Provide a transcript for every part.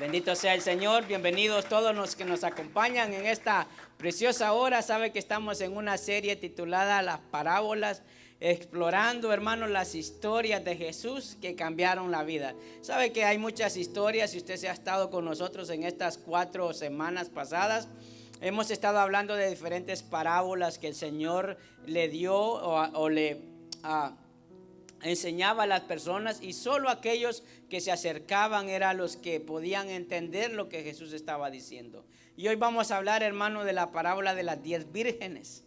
Bendito sea el Señor, bienvenidos todos los que nos acompañan en esta preciosa hora. Sabe que estamos en una serie titulada Las Parábolas, explorando, hermanos, las historias de Jesús que cambiaron la vida. Sabe que hay muchas historias, si usted se ha estado con nosotros en estas 4 semanas pasadas, hemos estado hablando de diferentes parábolas que el Señor le dio o le enseñaba a las personas, y solo aquellos que se acercaban eran los que podían entender lo que Jesús estaba diciendo. Y hoy vamos a hablar, hermano, de la parábola de las 10 vírgenes.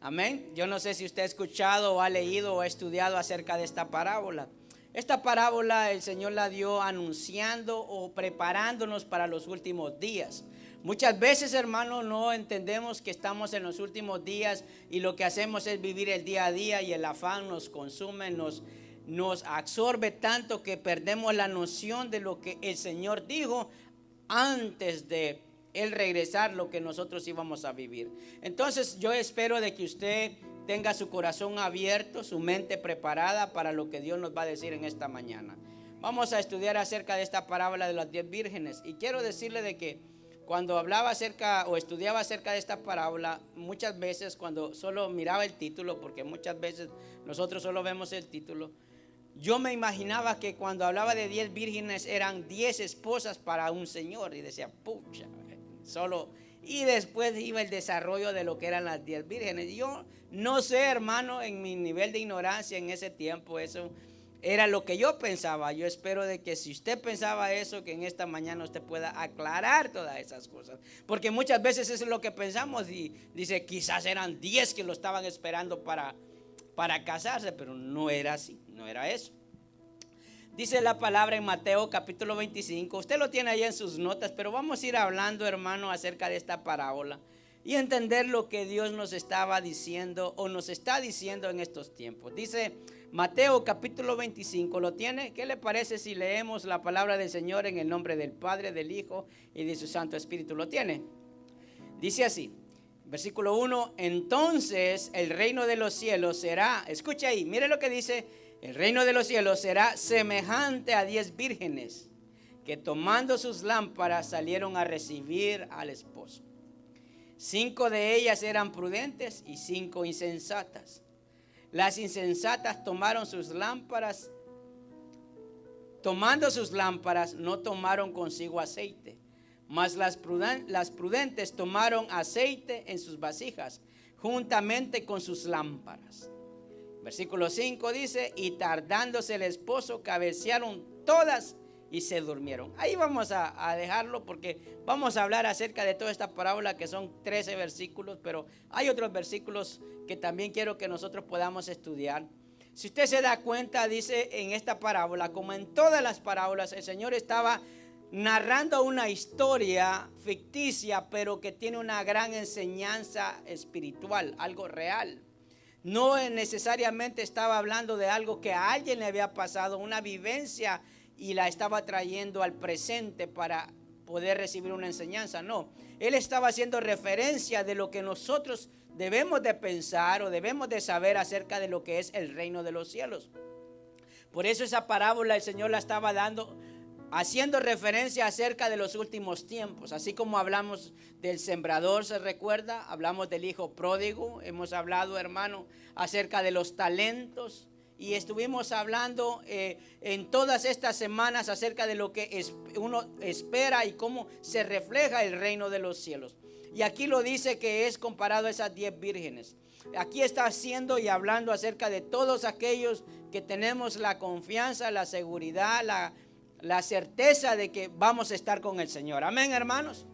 Amén. Yo no sé si usted ha escuchado o ha leído o ha estudiado acerca de esta parábola. Esta parábola el Señor la dio anunciando o preparándonos para los últimos días. Muchas veces, hermano, no entendemos que estamos en los últimos días y lo que hacemos es vivir el día a día, y el afán nos consume, nos absorbe tanto que perdemos la noción de lo que el Señor dijo antes de Él regresar, lo que nosotros íbamos a vivir. Entonces yo espero de que usted tenga su corazón abierto, su mente preparada para lo que Dios nos va a decir en esta mañana. Vamos a estudiar acerca de esta parábola de las 10 vírgenes, y quiero decirle de que cuando hablaba acerca o estudiaba acerca de esta parábola, muchas veces cuando solo miraba el título, porque muchas veces nosotros solo vemos el título, yo me imaginaba que cuando hablaba de 10 vírgenes eran 10 esposas para un señor, y decía, pucha, solo. Y después iba el desarrollo de lo que eran las 10 vírgenes. Yo no sé, hermano, en mi nivel de ignorancia en ese tiempo, eso era lo que yo pensaba. Yo espero de que si usted pensaba eso, que en esta mañana usted pueda aclarar todas esas cosas. Porque muchas veces eso es lo que pensamos, y dice, quizás eran 10 que lo estaban esperando para casarse, pero no era así, no era eso. Dice la palabra en Mateo capítulo 25, usted lo tiene ahí en sus notas, pero vamos a ir hablando, hermano, acerca de esta parábola y entender lo que Dios nos estaba diciendo o nos está diciendo en estos tiempos. Dice Mateo capítulo 25, ¿lo tiene? ¿Qué le parece si leemos la palabra del Señor en el nombre del Padre, del Hijo y de su Santo Espíritu? ¿Lo tiene? Dice así, versículo 1, entonces el reino de los cielos será, escucha ahí, mire lo que dice, el reino de los cielos será semejante a 10 vírgenes que tomando sus lámparas salieron a recibir al esposo. 5 de ellas eran prudentes y 5 insensatas. Las insensatas tomaron sus lámparas, tomando sus lámparas no tomaron consigo aceite, mas las prudentes tomaron aceite en sus vasijas juntamente con sus lámparas. Versículo 5 dice, y tardándose el esposo cabecearon todas y se durmieron. Ahí vamos a dejarlo, porque vamos a hablar acerca de toda esta parábola, que son 13 versículos, pero hay otros versículos que también quiero que nosotros podamos estudiar. Si usted se da cuenta, dice en esta parábola, como en todas las parábolas, el Señor estaba narrando una historia ficticia, pero que tiene una gran enseñanza espiritual, algo real. No necesariamente estaba hablando de algo que a alguien le había pasado, una vivencia, y la estaba trayendo al presente para poder recibir una enseñanza. No, él estaba haciendo referencia de lo que nosotros debemos de pensar o debemos de saber acerca de lo que es el reino de los cielos. Por eso esa parábola el Señor la estaba dando, haciendo referencia acerca de los últimos tiempos. Así como hablamos del sembrador, ¿se recuerda? Hablamos del hijo pródigo, hemos hablado, hermano, acerca de los talentos, y estuvimos hablando en todas estas semanas acerca de lo que uno espera y cómo se refleja el reino de los cielos. Y aquí lo dice que es comparado a esas 10 vírgenes. Aquí está haciendo y hablando acerca de todos aquellos que tenemos la confianza, la seguridad, la certeza de que vamos a estar con el Señor. Amén, hermanos.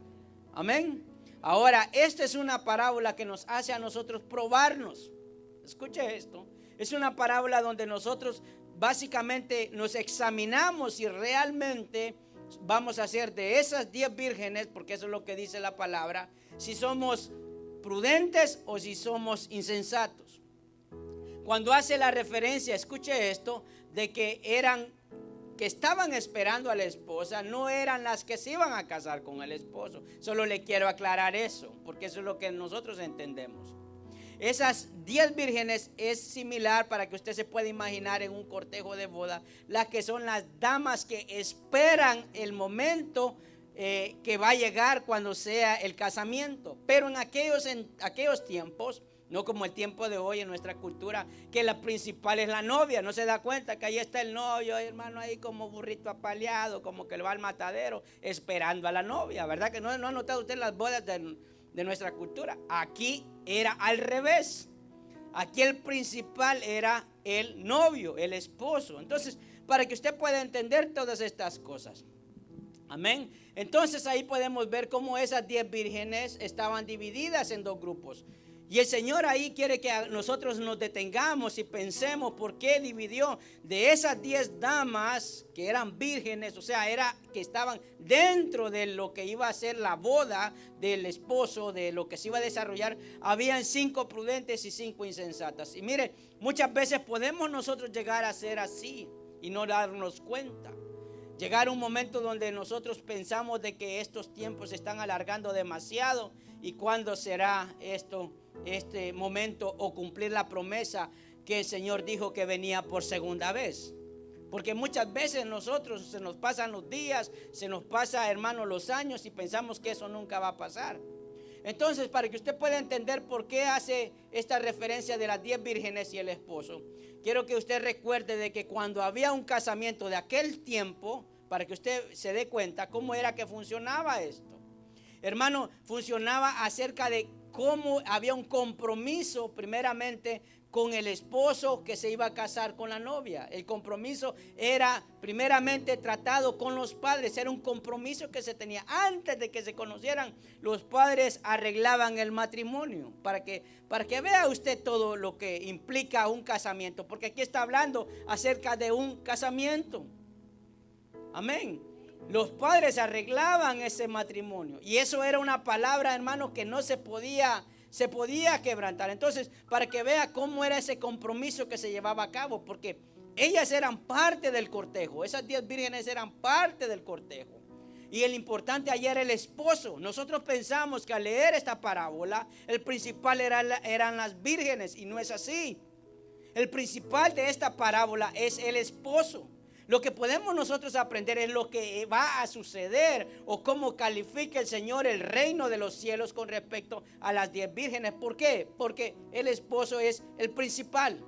Amén. Ahora, esta es una parábola que nos hace a nosotros probarnos. Escuche esto. Es una parábola donde nosotros básicamente nos examinamos si realmente vamos a ser de esas 10 vírgenes, porque eso es lo que dice la palabra, si somos prudentes o si somos insensatos. Cuando hace la referencia, escuche esto, de que estaban esperando a la esposa, no eran las que se iban a casar con el esposo. Solo le quiero aclarar eso, porque eso es lo que nosotros entendemos. Esas 10 vírgenes es similar, para que usted se pueda imaginar, en un cortejo de boda, las que son las damas que esperan el momento que va a llegar cuando sea el casamiento. Pero en aquellos tiempos, no como el tiempo de hoy en nuestra cultura, que la principal es la novia. No se da cuenta que ahí está el novio, hermano, ahí como burrito apaleado, como que lo va al matadero, esperando a la novia. ¿Verdad que no ha notado usted las bodas de nuestra cultura? Aquí era al revés. Aquí el principal era el novio, el esposo. Entonces, para que usted pueda entender todas estas cosas. Amén. Entonces ahí podemos ver cómo esas 10 vírgenes estaban divididas en dos grupos. Y el Señor ahí quiere que nosotros nos detengamos y pensemos por qué dividió de esas 10 damas que eran vírgenes, o sea, que estaban dentro de lo que iba a ser la boda del esposo, de lo que se iba a desarrollar. Habían 5 prudentes y 5 insensatas. Y mire, muchas veces podemos nosotros llegar a ser así y no darnos cuenta. Llegar a un momento donde nosotros pensamos de que estos tiempos se están alargando demasiado y cuándo será este momento o cumplir la promesa que el Señor dijo que venía por segunda vez. Porque muchas veces nosotros se nos pasan los días, se nos pasa, hermano, los años y pensamos que eso nunca va a pasar. Entonces, para que usted pueda entender por qué hace esta referencia de las 10 vírgenes y el esposo, quiero que usted recuerde de que cuando había un casamiento de aquel tiempo, para que usted se dé cuenta cómo era que funcionaba esto. Hermano, funcionaba acerca de cómo había un compromiso primeramente con el esposo que se iba a casar con la novia. El compromiso era primeramente tratado con los padres, era un compromiso que se tenía antes de que se conocieran. Los padres arreglaban el matrimonio para que vea usted todo lo que implica un casamiento, porque aquí está hablando acerca de un casamiento. Amén. Los padres arreglaban ese matrimonio y eso era una palabra, hermano, que no se podía quebrantar. Entonces, para que vea cómo era ese compromiso que se llevaba a cabo, porque ellas eran parte del cortejo, esas 10 vírgenes eran parte del cortejo. Y el importante allá era el esposo. Nosotros pensamos que al leer esta parábola, el principal eran las vírgenes y no es así. El principal de esta parábola es el esposo. Lo que podemos nosotros aprender es lo que va a suceder o cómo califica el Señor el reino de los cielos con respecto a las 10 vírgenes. ¿Por qué? Porque el esposo es el principal.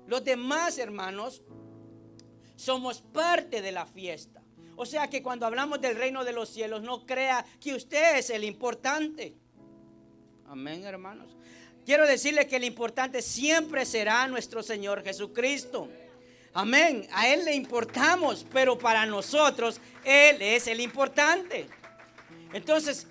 Los demás, hermanos, somos parte de la fiesta. O sea que cuando hablamos del reino de los cielos, no crea que usted es el importante. Amén, hermanos. Quiero decirle que el importante siempre será nuestro Señor Jesucristo. Amén, a Él le importamos, pero para nosotros Él es el importante. Entonces,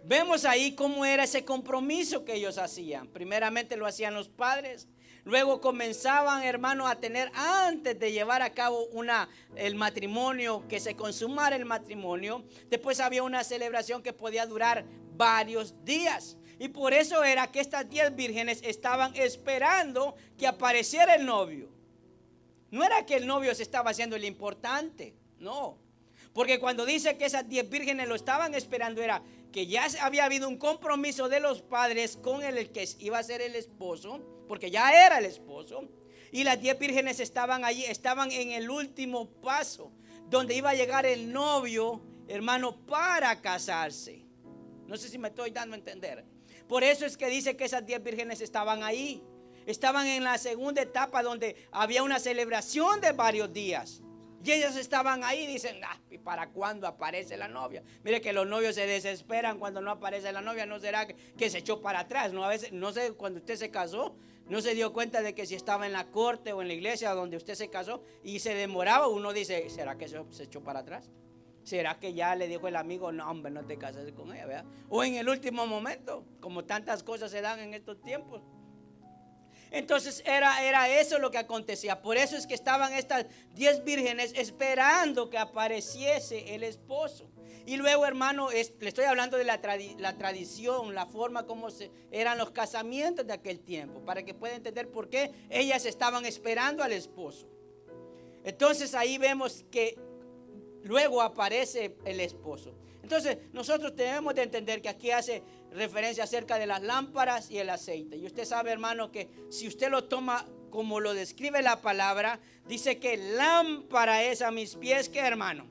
vemos ahí cómo era ese compromiso que ellos hacían. Primeramente lo hacían los padres, luego comenzaban, hermanos, a tener, antes de llevar a cabo el matrimonio, que se consumara el matrimonio, después había una celebración que podía durar varios días. Y por eso era que estas 10 vírgenes estaban esperando que apareciera el novio. No era que el novio se estaba haciendo el importante, no. Porque cuando dice que esas 10 vírgenes lo estaban esperando, era que ya había habido un compromiso de los padres con el que iba a ser el esposo, porque ya era el esposo. Y las 10 vírgenes estaban allí, estaban en el último paso, donde iba a llegar el novio, hermano, para casarse. No sé si me estoy dando a entender. Por eso es que dice que esas 10 vírgenes estaban ahí. Estaban en la segunda etapa donde había una celebración de varios días. Y ellos estaban ahí y dicen, ¿y para cuándo aparece la novia? Mire que los novios se desesperan cuando no aparece la novia. ¿No será que se echó para atrás? No, a veces, no sé, cuando usted se casó, no se dio cuenta de que si estaba en la corte o en la iglesia donde usted se casó y se demoraba, uno dice, ¿será que se echó para atrás? ¿Será que ya le dijo el amigo, no, hombre, no te cases con ella, ¿verdad? O en el último momento, como tantas cosas se dan en estos tiempos. Entonces era eso lo que acontecía. Por eso es que estaban estas 10 vírgenes esperando que apareciese el esposo. Y luego, hermano, le estoy hablando de la tradición, la forma como eran los casamientos de aquel tiempo, para que pueda entender por qué ellas estaban esperando al esposo. Entonces ahí vemos que luego aparece el esposo. Entonces nosotros debemos de entender que aquí hace referencia acerca de las lámparas y el aceite. Y usted sabe, hermano, que si usted lo toma como lo describe la palabra, dice que lámpara es a mis pies, ¿qué, hermano?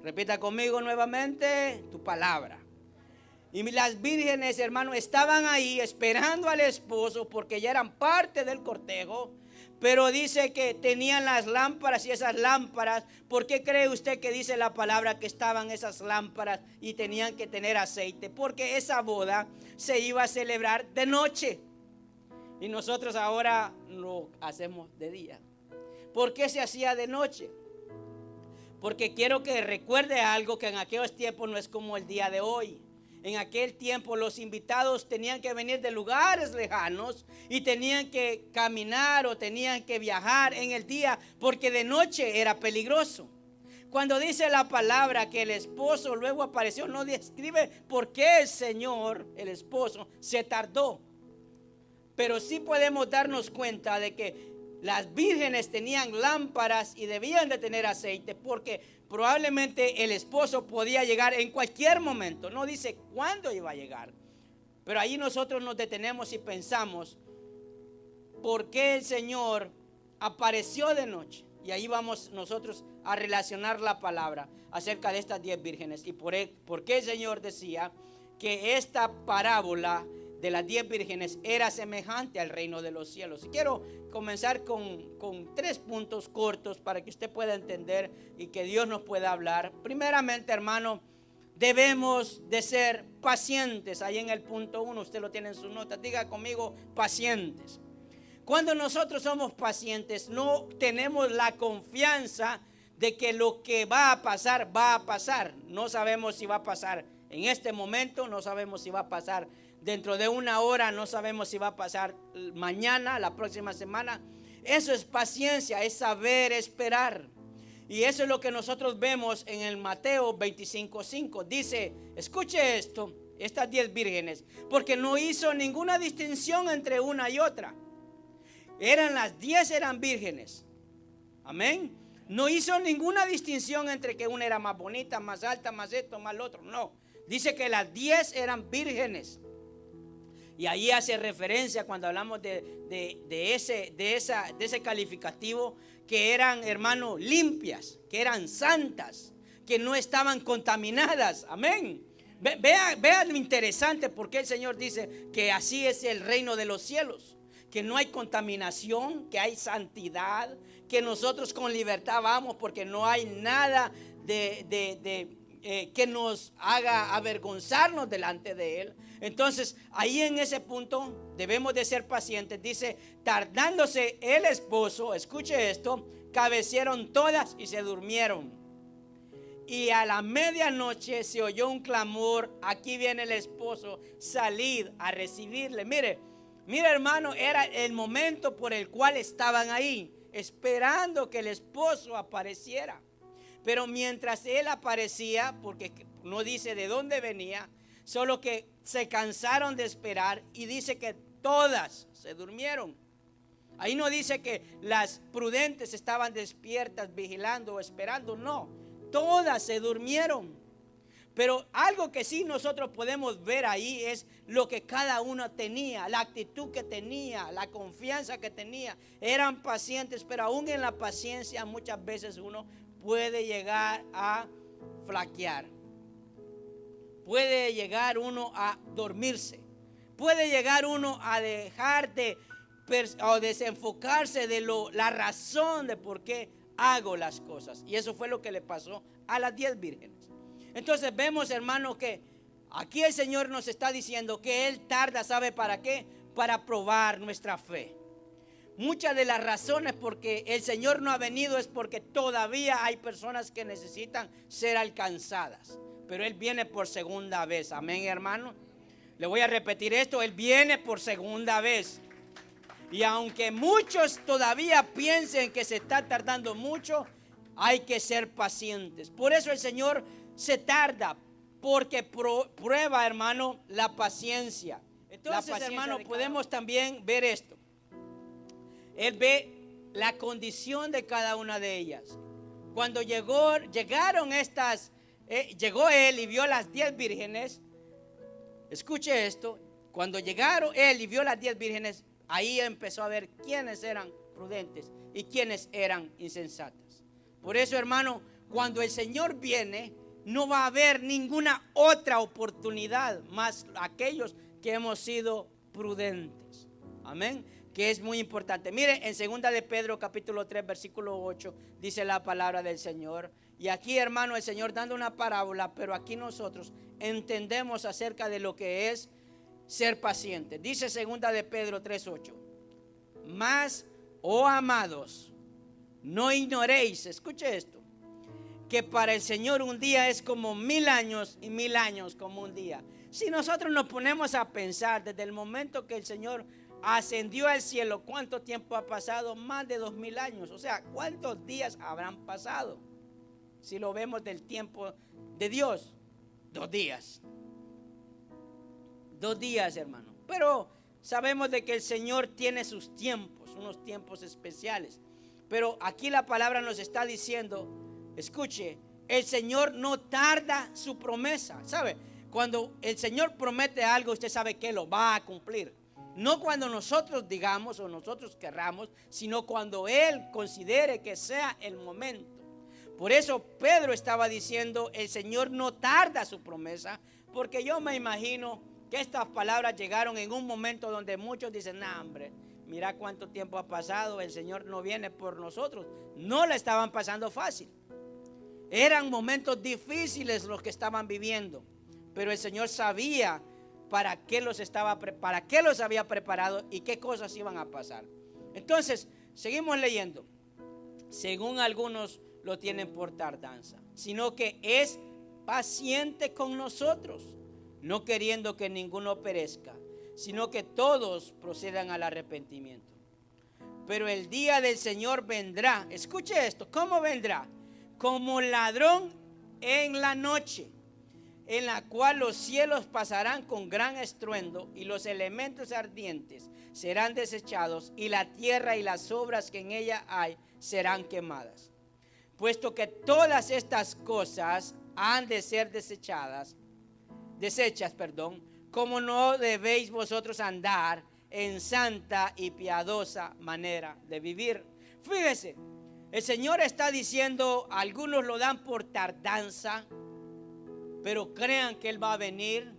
Repita conmigo nuevamente, tu palabra. Y las vírgenes, hermano, estaban ahí esperando al esposo porque ya eran parte del cortejo. Pero dice que tenían las lámparas y esas lámparas. ¿Por qué cree usted que dice la palabra que estaban esas lámparas y tenían que tener aceite? Porque esa boda se iba a celebrar de noche. Y nosotros ahora lo hacemos de día. ¿Por qué se hacía de noche? Porque quiero que recuerde algo que en aquellos tiempos no es como el día de hoy. En aquel tiempo los invitados tenían que venir de lugares lejanos y tenían que caminar o tenían que viajar en el día porque de noche era peligroso. Cuando dice la palabra que el esposo luego apareció, no describe por qué el Señor, el esposo, se tardó. Pero sí podemos darnos cuenta de que las vírgenes tenían lámparas y debían de tener aceite porque probablemente el esposo podía llegar en cualquier momento. No dice cuándo iba a llegar. Pero ahí nosotros nos detenemos y pensamos, ¿por qué el Señor apareció de noche? Y ahí vamos nosotros a relacionar la palabra acerca de estas 10 vírgenes. Y por qué el Señor decía que esta parábola de las 10 vírgenes era semejante al reino de los cielos. Y quiero comenzar con 3 puntos cortos para que usted pueda entender y que Dios nos pueda hablar. Primeramente, hermano, debemos de ser pacientes. Ahí en el punto 1, usted lo tiene en sus notas. Diga conmigo, pacientes. Cuando nosotros somos pacientes, no tenemos la confianza de que lo que va a pasar, va a pasar. No sabemos si va a pasar en este momento, no sabemos si va a pasar dentro de una hora, no sabemos si va a pasar mañana, la próxima semana. Eso es paciencia, es saber esperar. Y eso es lo que nosotros vemos en el Mateo 25:5. Dice, escuche esto, estas 10 vírgenes, porque no hizo ninguna distinción entre una y otra. Las 10 eran vírgenes. Amén. No hizo ninguna distinción entre que una era más bonita, más alta, más esto, más lo otro. No. Dice que las 10 eran vírgenes. Y ahí hace referencia cuando hablamos de ese calificativo, que eran, hermano, limpias, que eran santas, que no estaban contaminadas. Amén. Vea lo interesante, porque el Señor dice que así es el reino de los cielos, que no hay contaminación, que hay santidad, que nosotros con libertad vamos porque no hay nada que nos haga avergonzarnos delante de Él. Entonces ahí en ese punto debemos de ser pacientes. Dice, tardándose el esposo, escuche esto, cabecieron todas y se durmieron. Y a la medianoche se oyó un clamor, aquí viene el esposo, salid a recibirle. Mire hermano, era el momento por el cual estaban ahí, esperando que el esposo apareciera. Pero mientras él aparecía, porque no dice de dónde venía, solo que se cansaron de esperar y dice que todas se durmieron. Ahí no dice que las prudentes estaban despiertas, vigilando o esperando, no, todas se durmieron. Pero algo que sí nosotros podemos ver ahí es lo que cada uno tenía, la actitud que tenía, la confianza que tenía. Eran pacientes, pero aún en la paciencia muchas veces uno puede llegar a flaquear. Puede llegar uno a dormirse. Puede llegar uno a dejar o desenfocarse de la razón de por qué hago las cosas. Y eso fue lo que le pasó a las 10 vírgenes. Entonces vemos, hermano, que aquí el Señor nos está diciendo que Él tarda, ¿sabe para qué? Para probar nuestra fe. Muchas de las razones por que el Señor no ha venido es porque todavía hay personas que necesitan ser alcanzadas. Pero Él viene por segunda vez. Amén, hermano. Le voy a repetir esto. Él viene por segunda vez. Y aunque muchos todavía piensen que se está tardando mucho, hay que ser pacientes. Por eso el Señor se tarda, porque prueba, hermano, la paciencia. Entonces, hermano, podemos también ver esto. Él ve la condición de cada una de ellas. Cuando llegaron llegó él y vio las 10 vírgenes. Escuche esto. Cuando llegaron él y vio las 10 vírgenes, ahí empezó a ver quiénes eran prudentes y quiénes eran insensatas. Por eso, hermano, cuando el Señor viene, no va a haber ninguna otra oportunidad más aquellos que hemos sido prudentes. Amén. Que es muy importante. Mire, en 2 de Pedro capítulo 3 versículo 8 dice la palabra del Señor. Y aquí, hermano, el Señor dando una parábola, pero aquí nosotros entendemos acerca de lo que es ser paciente. Dice 2 de Pedro 3:8. Mas, oh amados, no ignoréis, escuche esto, que para el Señor un día es como 1000 años y 1000 años como un día. Si nosotros nos ponemos a pensar desde el momento que el Señor ascendió al cielo, ¿cuánto tiempo ha pasado? Más de 2000 años. O sea, ¿cuántos días habrán pasado? Si lo vemos del tiempo de Dios, 2 días. 2 días, hermano. Pero sabemos de que el Señor tiene sus tiempos, unos tiempos especiales. Pero aquí la palabra nos está diciendo, escuche, el Señor no tarda su promesa. ¿Sabe? Cuando el Señor promete algo, usted sabe que lo va a cumplir. No cuando nosotros digamos o nosotros querramos, sino cuando Él considere que sea el momento. Por eso Pedro estaba diciendo, el Señor no tarda su promesa, porque yo me imagino que estas palabras llegaron en un momento donde muchos dicen, nah, hombre, mira cuánto tiempo ha pasado, el Señor no viene por nosotros. No la estaban pasando fácil. Eran momentos difíciles los que estaban viviendo, pero el Señor sabía para qué los había preparado y qué cosas iban a pasar. Entonces, seguimos leyendo. Según algunos lo tienen por tardanza, sino que es paciente con nosotros, no queriendo que ninguno perezca, sino que todos procedan al arrepentimiento. Pero el día del Señor vendrá, escuche esto, ¿cómo vendrá? Como ladrón en la noche, en la cual los cielos pasarán con gran estruendo y los elementos ardientes serán desechados y la tierra y las obras que en ella hay serán quemadas. Puesto que todas estas cosas han de ser desechas, como no debéis vosotros andar en santa y piadosa manera de vivir. Fíjese, el Señor está diciendo, algunos lo dan por tardanza, pero crean que Él va a venir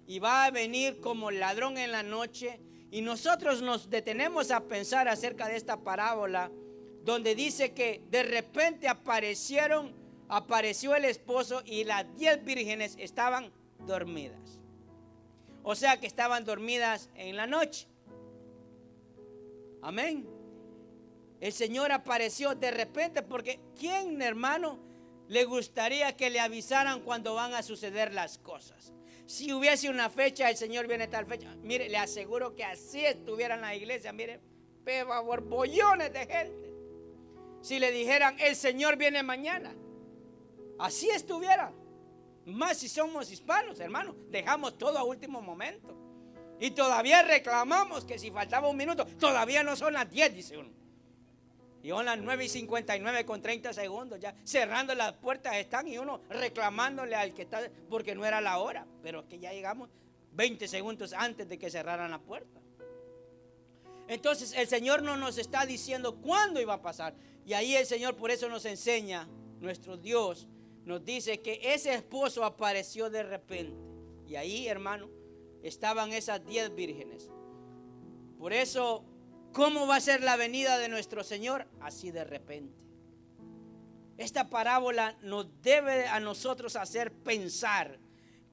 y va a venir como ladrón en la noche. Y nosotros nos detenemos a pensar acerca de esta parábola donde dice que de repente apareció el esposo y las 10 vírgenes estaban dormidas. O sea que estaban dormidas en la noche. Amén. El Señor apareció de repente, porque ¿quién, hermano, le gustaría que le avisaran cuando van a suceder las cosas? Si hubiese una fecha, el Señor viene tal fecha. Mire, le aseguro que así estuviera en la iglesia. Mire, borbollones de gente. Si le dijeran, el Señor viene mañana, así estuviera. Más si somos hispanos, hermano, dejamos todo a último momento. Y todavía reclamamos que si faltaba un minuto, todavía no son las 10, dice uno. Y son las 9:59 con 30 segundos, ya cerrando las puertas están y uno reclamándole al que está, porque no era la hora, pero es que ya llegamos 20 segundos antes de que cerraran la puerta. Entonces el Señor no nos está diciendo cuándo iba a pasar. Y ahí el Señor por eso nos enseña, nuestro Dios nos dice que ese esposo apareció de repente. Y ahí, hermano, estaban esas 10 vírgenes. Por eso, ¿cómo va a ser la venida de nuestro Señor? Así de repente. Esta parábola nos debe a nosotros hacer pensar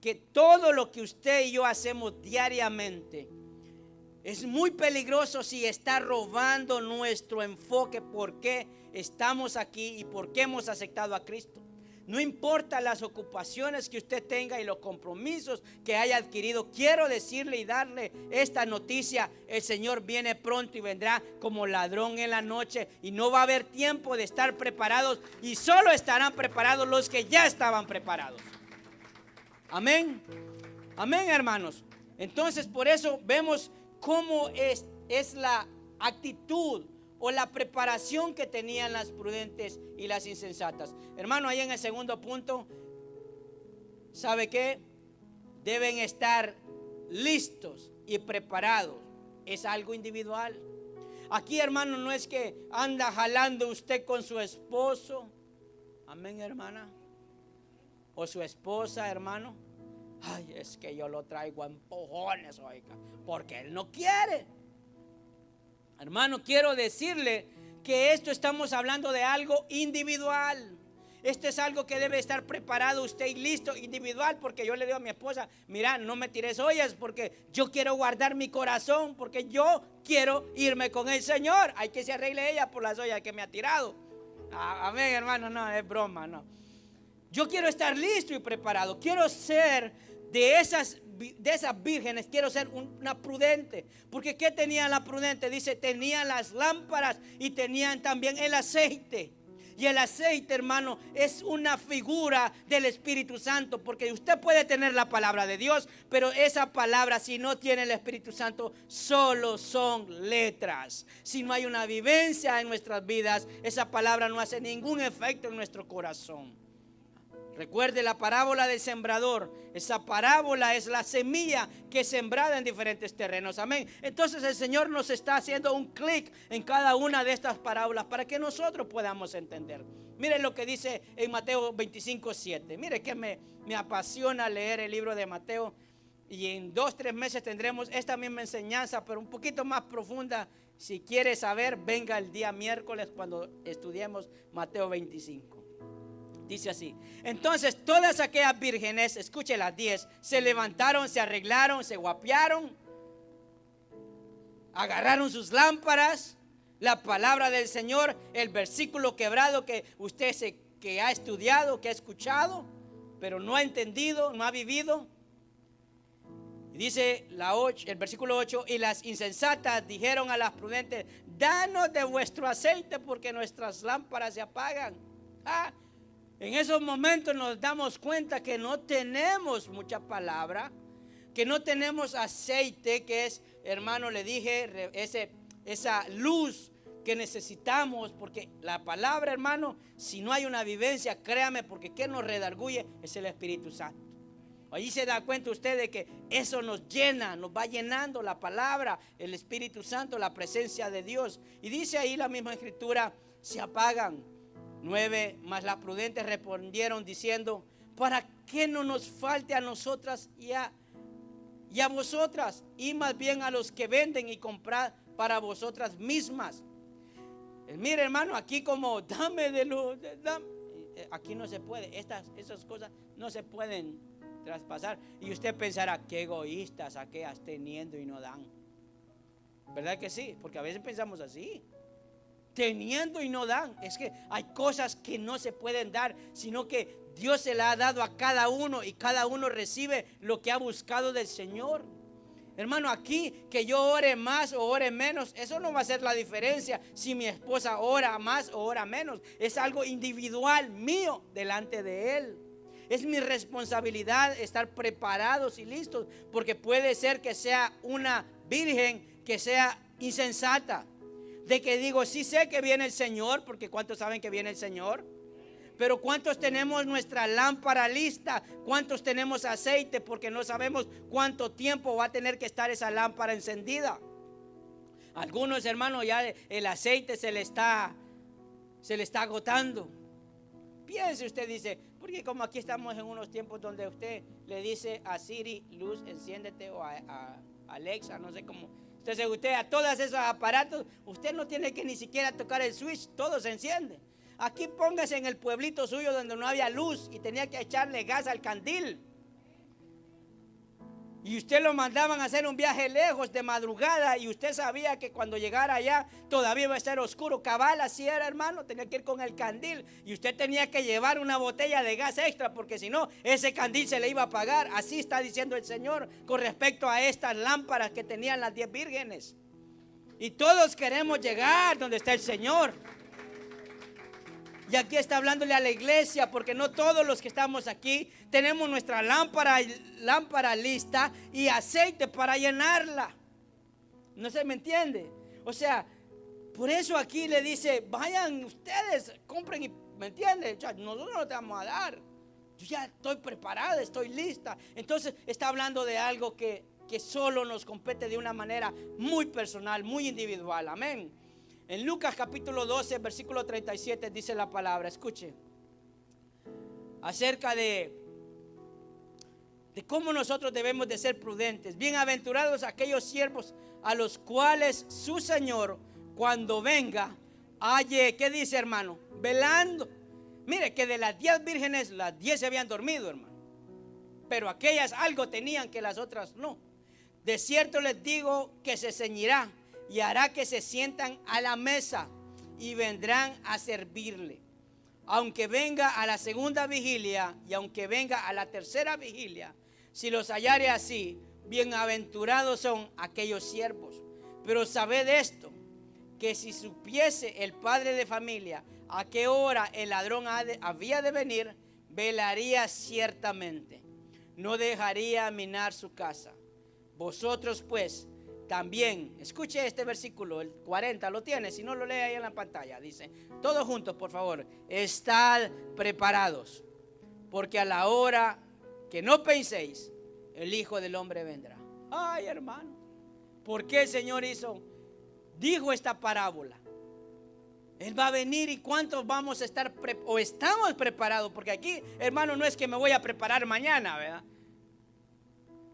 que todo lo que usted y yo hacemos diariamente es muy peligroso si está robando nuestro enfoque, por qué estamos aquí y por qué hemos aceptado a Cristo. No importa las ocupaciones que usted tenga y los compromisos que haya adquirido, quiero decirle y darle esta noticia: el Señor viene pronto y vendrá como ladrón en la noche, y no va a haber tiempo de estar preparados, y solo estarán preparados los que ya estaban preparados. Amén. Amén, hermanos. Entonces, por eso vemos cómo es la actitud o la preparación que tenían las prudentes y las insensatas. Hermano, ahí en el segundo punto, ¿sabe qué? Deben estar listos y preparados. Es algo individual. Aquí, hermano, no es que anda jalando usted con su esposo. Amén, hermana. O su esposa, hermano. Ay, es que yo lo traigo a empujones, oiga, porque él no quiere. Hermano, quiero decirle que esto estamos hablando de algo individual. Esto es algo que debe estar preparado usted y listo, individual, porque yo le digo a mi esposa, mira, no me tires ollas porque yo quiero guardar mi corazón, porque yo quiero irme con el Señor. Hay que se arregle ella por las ollas que me ha tirado. Amén, hermano, no, es broma, no. Yo quiero estar listo y preparado. Quiero ser de esas vírgenes, quiero ser una prudente. Porque ¿qué tenía la prudente? Dice, tenían las lámparas y tenían también el aceite. Y el aceite, hermano, es una figura del Espíritu Santo. Porque usted puede tener la palabra de Dios, pero esa palabra, si no tiene el Espíritu Santo, solo son letras. Si no hay una vivencia en nuestras vidas, esa palabra no hace ningún efecto en nuestro corazón. Recuerde la parábola del sembrador. Esa parábola es la semilla que es sembrada en diferentes terrenos. Amén. Entonces el Señor nos está haciendo un clic en cada una de estas parábolas para que nosotros podamos entender. Mire lo que dice en Mateo 25:7. Mire que me apasiona leer el libro de Mateo. Y en 2-3 meses tendremos esta misma enseñanza, pero un poquito más profunda. Si quiere saber, venga el día miércoles cuando estudiemos Mateo 25. Dice así: entonces todas aquellas vírgenes, escuche las 10, se levantaron, se arreglaron, se guapearon, agarraron sus lámparas, la palabra del Señor, el versículo quebrado que usted que ha estudiado, que ha escuchado, pero no ha entendido, no ha vivido. Dice el versículo 8: y las insensatas dijeron a las prudentes, danos de vuestro aceite porque nuestras lámparas se apagan. En esos momentos nos damos cuenta que no tenemos mucha palabra, que no tenemos aceite, que es, hermano, le dije, esa luz que necesitamos, porque la palabra, hermano, si no hay una vivencia, créame, porque ¿qué nos redarguye? Es el Espíritu Santo. Allí se da cuenta usted de que eso nos llena, nos va llenando la palabra, el Espíritu Santo, la presencia de Dios. Y dice ahí la misma escritura, se apagan. 9, más las prudentes respondieron diciendo, para que no nos falte a nosotras y a vosotras, y más bien a los que venden y comprar para vosotras mismas. Mire, hermano, aquí como dame de luz, aquí no se puede, esas cosas no se pueden traspasar. Y usted pensará, qué egoístas aquellas teniendo y no dan. ¿Verdad que sí? Porque a veces pensamos así. Teniendo y no dan. Es que hay cosas que no se pueden dar, sino que Dios se la ha dado a cada uno y cada uno recibe lo que ha buscado del Señor. Hermano, aquí que yo ore más o ore menos, eso no va a ser la diferencia si mi esposa ora más o ora menos. Es algo individual mío delante de Él. Es mi responsabilidad estar preparados y listos, porque puede ser que sea una virgen que sea insensata. De que digo, sí sé que viene el Señor, porque ¿cuántos saben que viene el Señor? Pero ¿cuántos tenemos nuestra lámpara lista? ¿Cuántos tenemos aceite? Porque no sabemos cuánto tiempo va a tener que estar esa lámpara encendida. Algunos, hermanos, ya el aceite se le está agotando. Piense usted, dice, porque como aquí estamos en unos tiempos donde usted le dice a Siri, luz, enciéndete, o a Alexa, no sé cómo. Entonces usted a todos esos aparatos, usted no tiene que ni siquiera tocar el switch, todo se enciende. Aquí póngase en el pueblito suyo donde no había luz y tenía que echarle gas al candil. Y usted lo mandaban a hacer un viaje lejos de madrugada y usted sabía que cuando llegara allá todavía iba a estar oscuro. Cabal, así era, hermano, tenía que ir con el candil y usted tenía que llevar una botella de gas extra, porque si no, ese candil se le iba a apagar. Así está diciendo el Señor con respecto a estas lámparas que tenían las 10 vírgenes. Y todos queremos llegar donde está el Señor. Y aquí está hablándole a la iglesia, porque no todos los que estamos aquí tenemos nuestra lámpara lista y aceite para llenarla. ¿No se me entiende? O sea, por eso aquí le dice, vayan ustedes, compren, y ¿me entiende? Nosotros no te vamos a dar. Yo ya estoy preparada, estoy lista. Entonces está hablando de algo que solo nos compete de una manera muy personal, muy individual. Amén. En Lucas capítulo 12, versículo 37 dice la palabra, escuche. acerca de cómo nosotros debemos de ser prudentes. Bienaventurados aquellos siervos a los cuales su Señor, cuando venga, halle, ¿qué dice, hermano? Velando. Mire que de las 10 vírgenes, las 10 se habían dormido, hermano, pero aquellas algo tenían que las otras no. De cierto les digo que se ceñirá y hará que se sientan a la mesa y vendrán a servirle. Aunque venga a la segunda vigilia y aunque venga a la tercera vigilia, si los hallare así, bienaventurados son aquellos siervos. Pero sabed esto, que si supiese el padre de familia a qué hora el ladrón había de venir, velaría ciertamente, no dejaría minar su casa. Vosotros pues también, escuche este versículo, el 40, lo tiene, si no lo lee ahí en la pantalla, dice, todos juntos por favor, estad preparados, porque a la hora que no penséis, el Hijo del Hombre vendrá. Ay, hermano, ¿por qué el Señor dijo esta parábola? Él va a venir y cuántos vamos a estar o estamos preparados, porque aquí, hermano, no es que me voy a preparar mañana, ¿verdad?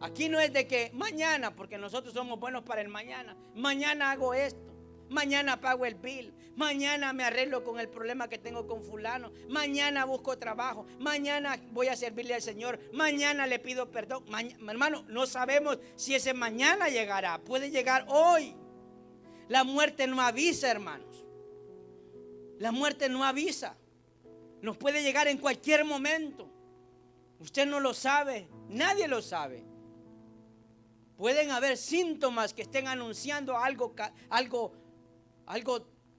Aquí no es de que mañana, porque nosotros somos buenos para el mañana. Mañana hago esto, mañana pago el bill, mañana me arreglo con el problema que tengo con fulano, mañana busco trabajo, mañana voy a servirle al Señor, mañana le pido perdón. Hermano, no sabemos si ese mañana llegará, puede llegar hoy. La muerte no avisa, hermanos. La muerte no avisa. Nos puede llegar en cualquier momento. Usted no lo sabe, nadie lo sabe. Pueden haber síntomas que estén anunciando algo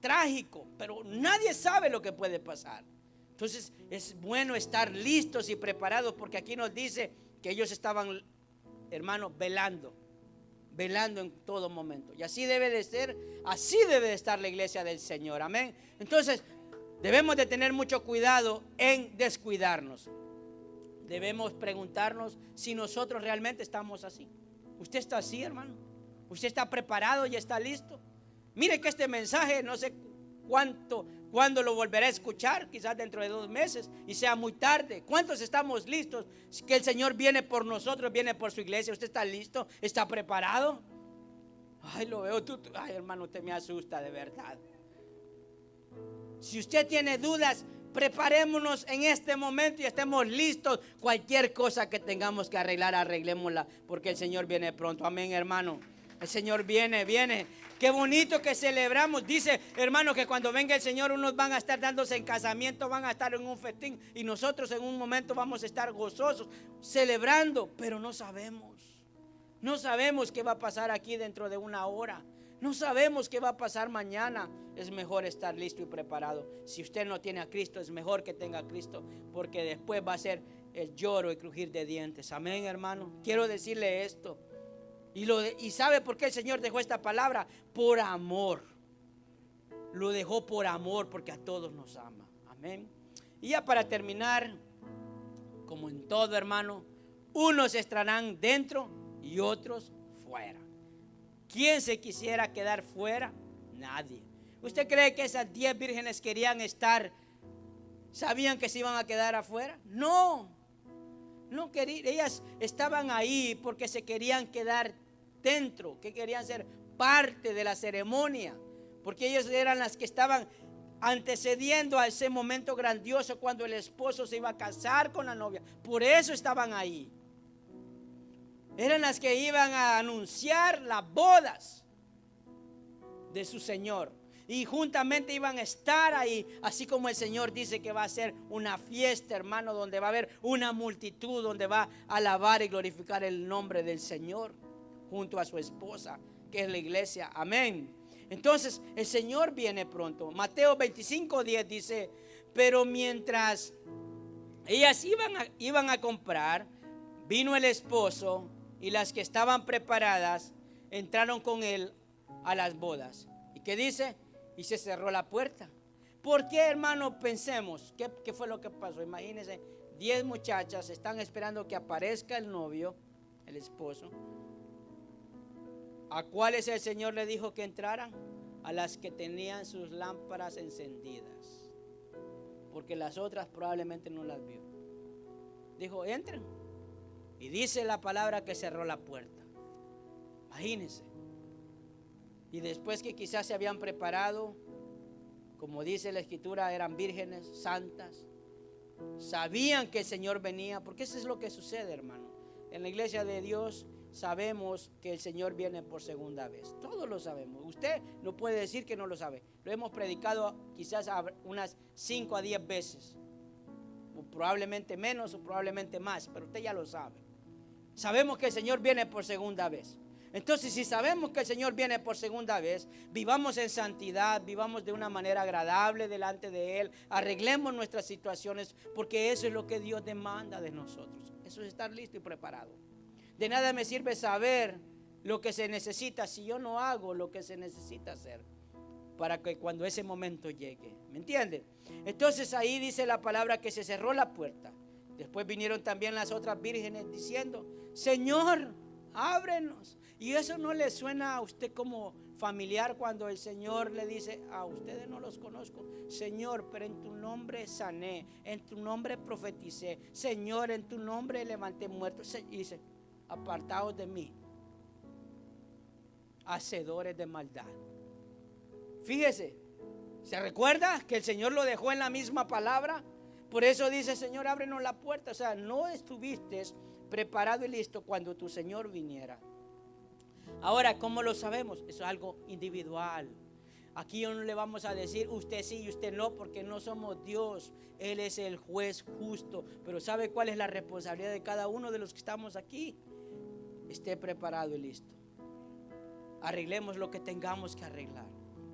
trágico, pero nadie sabe lo que puede pasar. Entonces es bueno estar listos y preparados, porque aquí nos dice que ellos estaban, hermanos, velando en todo momento. Y así debe de ser, así debe de estar la iglesia del Señor. Amén. Entonces debemos de tener mucho cuidado en descuidarnos. Debemos preguntarnos si nosotros realmente estamos así. ¿Usted está así, hermano? ¿Usted está preparado y está listo? Mire que este mensaje no sé cuándo lo volverá a escuchar, quizás dentro de 2 meses y sea muy tarde. ¿Cuántos estamos listos? Que el Señor viene por nosotros, viene por su iglesia. ¿Usted está listo? ¿Está preparado? Ay, lo veo, ay, hermano, usted me asusta de verdad. Si usted tiene dudas, preparémonos en este momento y estemos listos. Cualquier cosa que tengamos que arreglar, arreglémosla, porque el Señor viene pronto. Amén, hermano. El Señor viene. Qué bonito que celebramos. Dice, hermano, que cuando venga el Señor, unos van a estar dándose en casamiento, van a estar en un festín, y nosotros en un momento vamos a estar gozosos, celebrando, pero no sabemos. No sabemos qué va a pasar aquí dentro de 1 hora. No sabemos qué va a pasar mañana. Es mejor estar listo y preparado. Si usted no tiene a Cristo, es mejor que tenga a Cristo, porque después va a ser el lloro y crujir de dientes. Amén, hermano. Quiero decirle esto. Y ¿sabe por qué el Señor dejó esta palabra? Por amor. Lo dejó por amor, porque a todos nos ama. Amén. Y ya para terminar, como en todo, hermano, unos estarán dentro y otros fuera. ¿Quién se quisiera quedar fuera? Nadie. ¿Usted cree que esas 10 vírgenes querían estar, sabían que se iban a quedar afuera? No querían. Ellas estaban ahí porque se querían quedar dentro, que querían ser parte de la ceremonia, porque ellos eran las que estaban antecediendo a ese momento grandioso cuando el esposo se iba a casar con la novia. Por eso estaban ahí. Eran las que iban a anunciar las bodas de su Señor. Y juntamente iban a estar ahí, así como el Señor dice que va a ser una fiesta, hermano, donde va a haber una multitud, donde va a alabar y glorificar el nombre del Señor junto a su esposa, que es la iglesia. Amén. Entonces el Señor viene pronto. Mateo 25:10 dice, pero mientras ellas iban a comprar, vino el esposo, y las que estaban preparadas entraron con él a las bodas. ¿Y qué dice? Y se cerró la puerta. ¿Por qué, hermano? Pensemos, ¿qué fue lo que pasó? Imagínense, 10 muchachas están esperando que aparezca el novio, el esposo. ¿A cuáles el Señor le dijo que entraran? A las que tenían sus lámparas encendidas, porque las otras probablemente no las vio. Dijo, entren. Y dice la palabra que cerró la puerta. Imagínense. Y después que quizás se habían preparado, como dice la escritura, eran vírgenes, santas, sabían que el Señor venía, porque eso es lo que sucede, hermano. En la iglesia de Dios sabemos que el Señor viene por segunda vez. Todos lo sabemos. Usted no puede decir que no lo sabe. Lo hemos predicado quizás unas 5 a 10 veces. O probablemente menos o probablemente más, pero usted ya lo sabe. Sabemos que el Señor viene por segunda vez. Entonces, si sabemos que el Señor viene por segunda vez, vivamos en santidad, vivamos de una manera agradable delante de Él, arreglemos nuestras situaciones, porque eso es lo que Dios demanda de nosotros. Eso es estar listo y preparado. De nada me sirve saber lo que se necesita si yo no hago lo que se necesita hacer para que cuando ese momento llegue. ¿Me entienden? Entonces ahí dice la palabra que se cerró la puerta. Después vinieron también las otras vírgenes diciendo, Señor, ábrenos. Y eso no le suena a usted como familiar cuando el Señor le dice, a ustedes no los conozco, Señor, pero en tu nombre sané, en tu nombre profeticé, Señor, en tu nombre levanté muertos. Y dice, apartaos de mí, hacedores de maldad. Fíjese, ¿se recuerda que el Señor lo dejó en la misma palabra? Por eso dice, Señor, ábrenos la puerta. O sea, no estuviste preparado y listo cuando tu Señor viniera. Ahora, ¿cómo lo sabemos? Eso es algo individual. Aquí no le vamos a decir usted sí y usted no, porque no somos Dios. Él es el juez justo. Pero ¿sabe cuál es la responsabilidad de cada uno de los que estamos aquí? Esté preparado y listo. Arreglemos lo que tengamos que arreglar.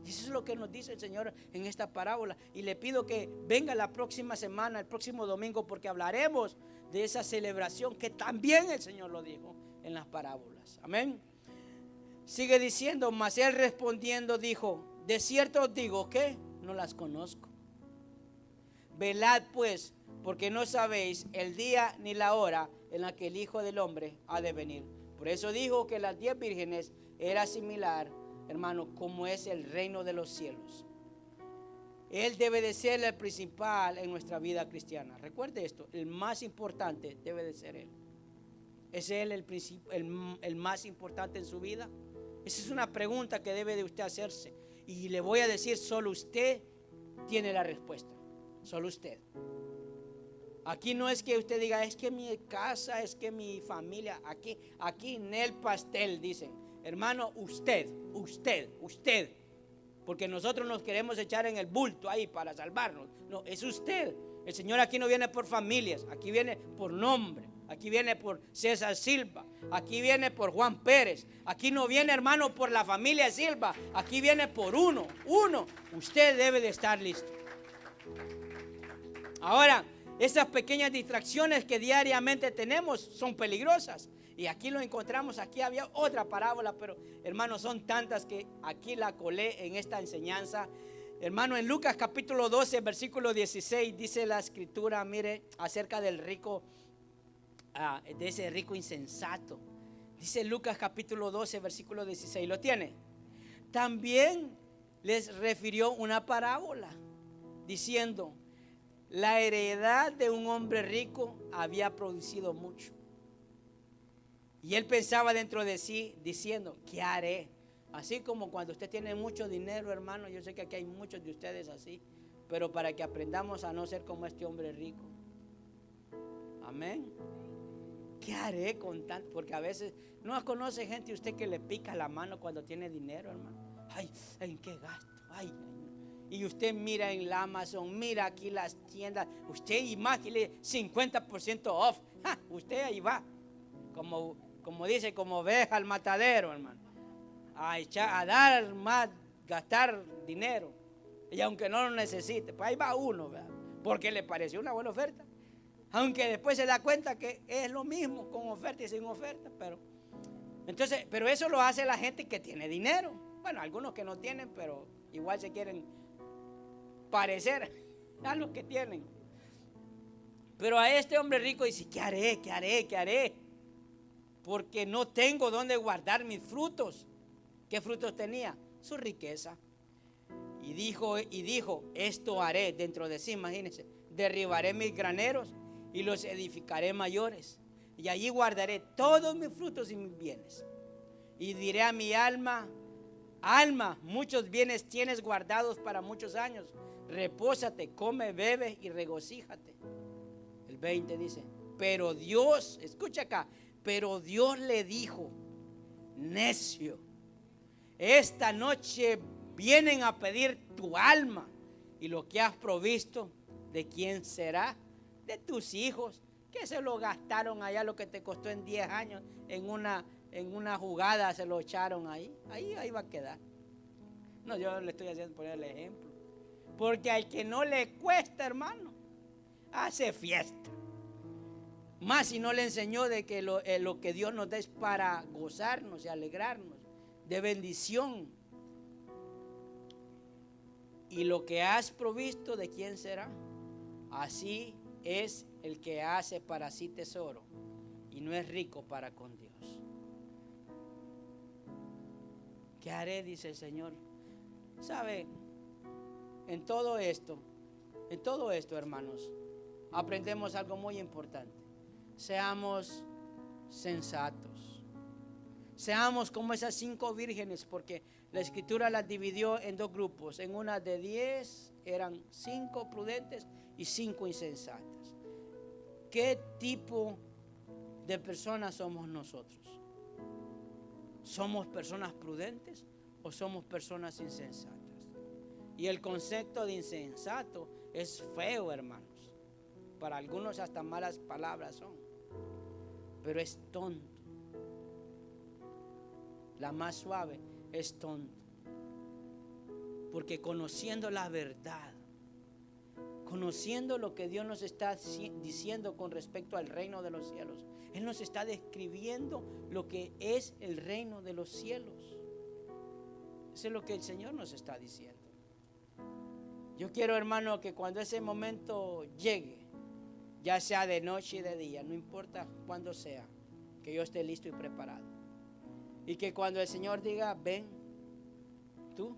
Y eso es lo que nos dice el Señor en esta parábola. Y le pido que venga la próxima semana, el próximo domingo, porque hablaremos de esa celebración que también el Señor lo dijo en las parábolas. Amén. Sigue diciendo, mas él respondiendo dijo, de cierto os digo que no las conozco. Velad pues, porque no sabéis el día ni la hora en la que el Hijo del Hombre ha de venir. Por eso dijo que las 10 vírgenes era similar, hermano, como es el reino de los cielos. Él debe de ser el principal en nuestra vida cristiana. Recuerde esto, el más importante debe de ser Él. ¿Es Él el más importante en su vida? Esa es una pregunta que debe de usted hacerse. Y le voy a decir, solo usted tiene la respuesta. Solo usted. Aquí no es que usted diga, es que mi casa, es que mi familia. Aquí en el pastel dicen, hermano, usted. Porque nosotros nos queremos echar en el bulto ahí para salvarnos. No, es usted. El Señor aquí no viene por familias, aquí viene por nombre. Aquí viene por César Silva, aquí viene por Juan Pérez, aquí no viene, hermano, por la familia Silva, aquí viene por uno. Usted debe de estar listo. Ahora, esas pequeñas distracciones que diariamente tenemos son peligrosas. Y aquí lo encontramos, aquí había otra parábola, pero hermano, son tantas que aquí la colé en esta enseñanza. Hermano, en Lucas capítulo 12, versículo 16, dice la escritura, mire, acerca del rico, de ese rico insensato. Dice Lucas capítulo 12, versículo 16, ¿lo tiene? También les refirió una parábola, diciendo, la heredad de un hombre rico había producido mucho. Y él pensaba dentro de sí, diciendo, ¿qué haré? Así como cuando usted tiene mucho dinero, hermano, yo sé que aquí hay muchos de ustedes así, pero para que aprendamos a no ser como este hombre rico. Amén. ¿Qué haré con tanto? Porque a veces no conoce gente usted que le pica la mano cuando tiene dinero, hermano. Ay, ¿en qué gasto? Ay. Y usted mira en la Amazon, mira aquí las tiendas, usted imagine 50% off. Usted ahí va, como dice, como oveja al matadero, hermano. A dar más, gastar dinero. Y aunque no lo necesite, pues ahí va uno, ¿verdad? Porque le pareció una buena oferta. Aunque después se da cuenta que es lo mismo con oferta y sin oferta, pero eso lo hace la gente que tiene dinero. Bueno, algunos que no tienen, pero igual se quieren parecer a los que tienen. Pero a este hombre rico dice, ¿qué haré? Porque no tengo dónde guardar mis frutos. ¿Qué frutos tenía? Su riqueza. Y dijo, esto haré dentro de sí, imagínense, derribaré mis graneros y los edificaré mayores. Y allí guardaré todos mis frutos y mis bienes. Y diré a mi alma: alma, muchos bienes tienes guardados para muchos años. Repósate, come, bebe y regocíjate. El 20 dice: pero Dios, escucha acá, pero Dios le dijo: necio, esta noche vienen a pedir tu alma, y lo que has provisto, ¿de quién será? De tus hijos, que se lo gastaron allá, lo que te costó en 10 años, en una jugada se lo echaron ahí va a quedar. No, yo le estoy haciendo poner el ejemplo, porque al que no le cuesta, hermano, hace fiesta. Más si no le enseñó de que lo que Dios nos da es para gozarnos y alegrarnos, de bendición. Y lo que has provisto, ¿de quién será? Así es el que hace para sí tesoro y no es rico para con Dios. ¿Qué haré?, dice el Señor. ¿Sabe? En todo esto, hermanos, aprendemos algo muy importante. Seamos sensatos. Seamos como esas 5 vírgenes, porque la Escritura las dividió en 2 grupos. En una de 10 eran 5 prudentes y 5 insensatas. ¿Qué tipo de personas somos nosotros? ¿Somos personas prudentes o somos personas insensatas? Y el concepto de insensato es feo, hermanos. Para algunos hasta malas palabras son. Pero es tonto. La más suave es tonto. Porque conociendo la verdad, conociendo lo que Dios nos está diciendo con respecto al reino de los cielos, Él nos está describiendo lo que es el reino de los cielos. Eso es lo que el Señor nos está diciendo. Yo quiero, hermano, que cuando ese momento llegue, ya sea de noche y de día, no importa cuándo sea, que yo esté listo y preparado. Y que cuando el Señor diga: ven, tú,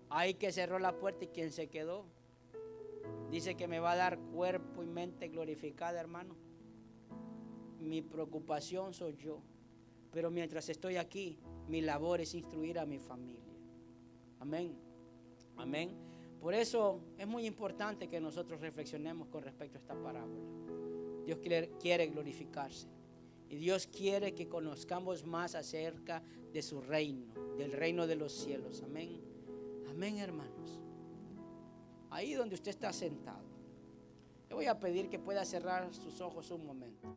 ahí que cerró la puerta y quien se quedó, dice que me va a dar cuerpo y mente glorificada, hermano. Mi preocupación soy yo, pero mientras estoy aquí, mi labor es instruir a mi familia. Amén, amén. Por eso es muy importante que nosotros reflexionemos con respecto a esta parábola. Dios quiere glorificarse y Dios quiere que conozcamos más acerca de su reino, del reino de los cielos. Amén, amén, hermanos. Ahí donde usted está sentado, le voy a pedir que pueda cerrar sus ojos un momento.